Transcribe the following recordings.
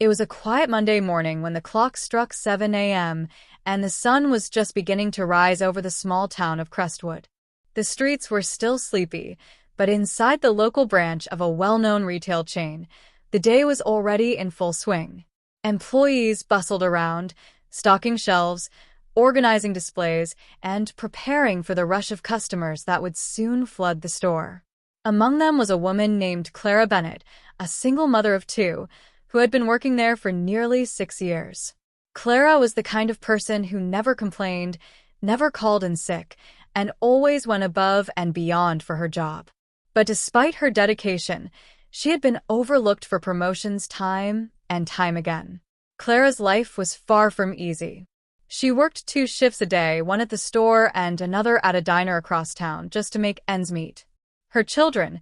It was a quiet Monday morning when the clock struck 7 a.m. and the sun was just beginning to rise over the small town of Crestwood. The streets were still sleepy, but inside the local branch of a well-known retail chain, the day was already in full swing. Employees bustled around, stocking shelves, organizing displays, and preparing for the rush of customers that would soon flood the store. Among them was a woman named Clara Bennett, a single mother of two, who had been working there for nearly 6 years. Clara was the kind of person who never complained, never called in sick, and always went above and beyond for her job. But despite her dedication, she had been overlooked for promotions time and time again. Clara's life was far from easy. She worked 2 shifts a day, one at the store and another at a diner across town, just to make ends meet. Her children,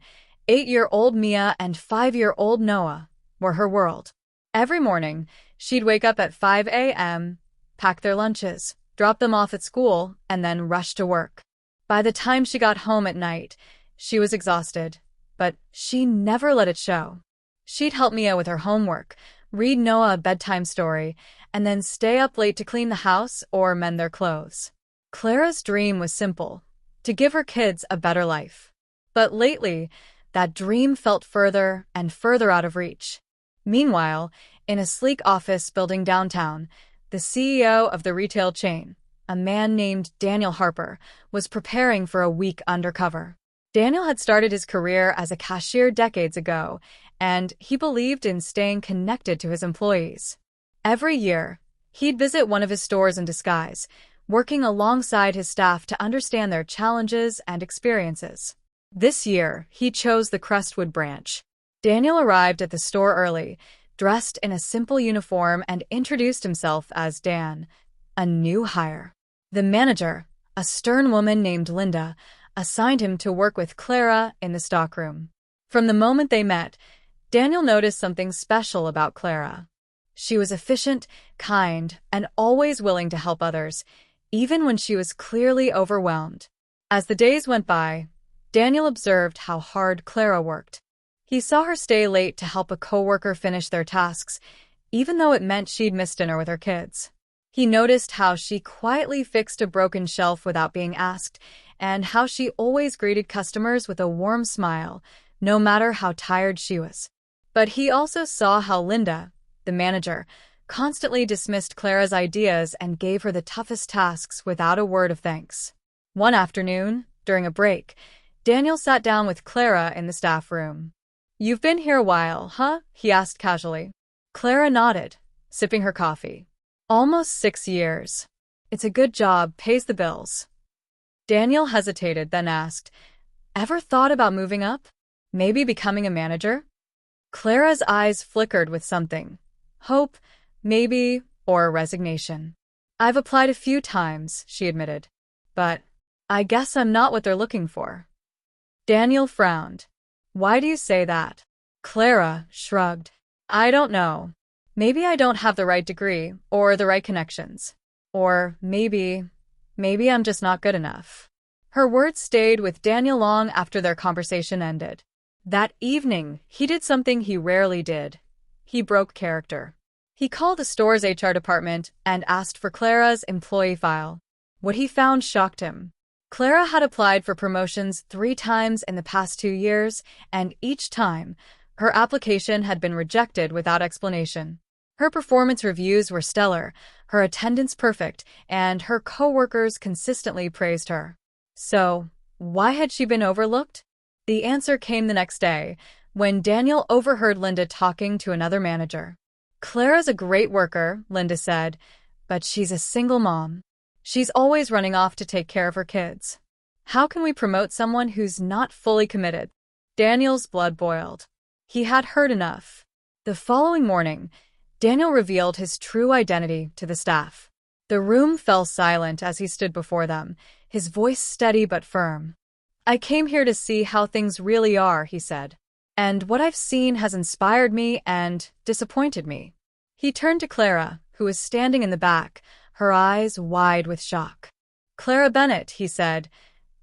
8-year-old Mia and 5-year-old Noah, were her world. Every morning, she'd wake up at 5 a.m., pack their lunches, drop them off at school, and then rush to work. By the time she got home at night, she was exhausted, but she never let it show. She'd help Mia with her homework, read Noah a bedtime story, and then stay up late to clean the house or mend their clothes. Clara's dream was simple: to give her kids a better life. But lately, that dream felt further and further out of reach. Meanwhile, in a sleek office building downtown, the CEO of the retail chain, a man named Daniel Harper, was preparing for a week undercover. Daniel had started his career as a cashier decades ago, and he believed in staying connected to his employees. Every year, he'd visit one of his stores in disguise, working alongside his staff to understand their challenges and experiences. This year, he chose the Crestwood branch. Daniel arrived at the store early, dressed in a simple uniform, and introduced himself as Dan, a new hire. The manager, a stern woman named Linda, assigned him to work with Clara in the stockroom. From the moment they met, Daniel noticed something special about Clara. She was efficient, kind, and always willing to help others, even when she was clearly overwhelmed. As the days went by, Daniel observed how hard Clara worked. He saw her stay late to help a coworker finish their tasks, even though it meant she'd miss dinner with her kids. He noticed how she quietly fixed a broken shelf without being asked, and how she always greeted customers with a warm smile, no matter how tired she was. But he also saw how Linda, the manager, constantly dismissed Clara's ideas and gave her the toughest tasks without a word of thanks. One afternoon, during a break, Daniel sat down with Clara in the staff room. "You've been here a while, huh?" he asked casually. Clara nodded, sipping her coffee. "Almost 6 years. It's a good job, pays the bills." Daniel hesitated, then asked, "Ever thought about moving up? Maybe becoming a manager?" Clara's eyes flickered with something. Hope, maybe, or resignation. "I've applied a few times," she admitted. "But I guess I'm not what they're looking for." Daniel frowned. "Why do you say that?" Clara shrugged. "I don't know. Maybe I don't have the right degree or the right connections. Or maybe I'm just not good enough." Her words stayed with Daniel long after their conversation ended. That evening, he did something he rarely did. He broke character. He called the store's HR department and asked for Clara's employee file. What he found shocked him. Clara had applied for promotions 3 times in the past 2 years, and each time, her application had been rejected without explanation. Her performance reviews were stellar, her attendance perfect, and her coworkers consistently praised her. So, why had she been overlooked? The answer came the next day, when Daniel overheard Linda talking to another manager. "Clara's a great worker," Linda said, "but she's a single mom. She's always running off to take care of her kids. How can we promote someone who's not fully committed?" Daniel's blood boiled. He had heard enough. The following morning, Daniel revealed his true identity to the staff. The room fell silent as he stood before them, his voice steady but firm. "I came here to see how things really are," he said. "And what I've seen has inspired me and disappointed me." He turned to Clara, who was standing in the back, her eyes wide with shock. "Clara Bennett," he said,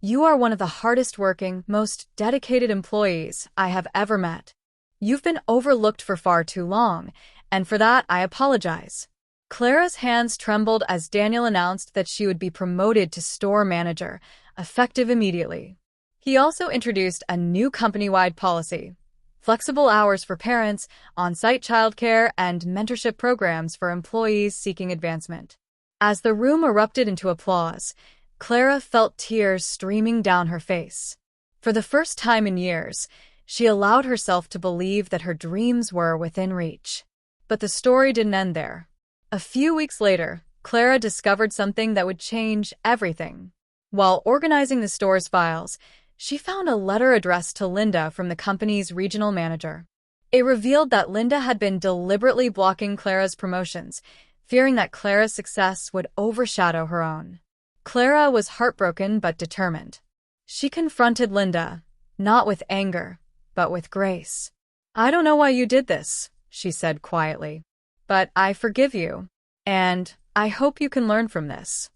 "you are one of the hardest-working, most dedicated employees I have ever met. You've been overlooked for far too long, and for that I apologize." Clara's hands trembled as Daniel announced that she would be promoted to store manager, effective immediately. He also introduced a new company-wide policy: flexible hours for parents, on-site childcare, and mentorship programs for employees seeking advancement. As the room erupted into applause, Clara felt tears streaming down her face. For the first time in years, she allowed herself to believe that her dreams were within reach. But the story didn't end there. A few weeks later, Clara discovered something that would change everything. While organizing the store's files, she found a letter addressed to Linda from the company's regional manager. It revealed that Linda had been deliberately blocking Clara's promotions, fearing that Clara's success would overshadow her own. Clara was heartbroken but determined. She confronted Linda, not with anger, but with grace. "I don't know why you did this," she said quietly, "but I forgive you, and I hope you can learn from this."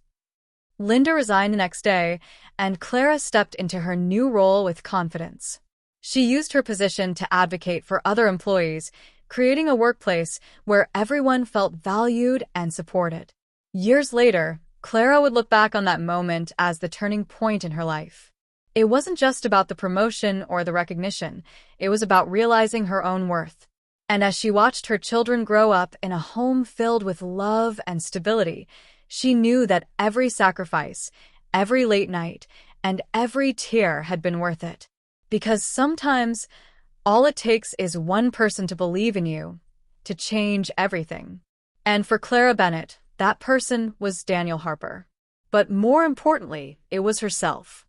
Linda resigned the next day, and Clara stepped into her new role with confidence. She used her position to advocate for other employees, creating a workplace where everyone felt valued and supported. Years later, Clara would look back on that moment as the turning point in her life. It wasn't just about the promotion or the recognition, it was about realizing her own worth. And as she watched her children grow up in a home filled with love and stability, she knew that every sacrifice, every late night, and every tear had been worth it. Because sometimes, all it takes is one person to believe in you, to change everything. And for Clara Bennett, that person was Daniel Harper. But more importantly, it was herself.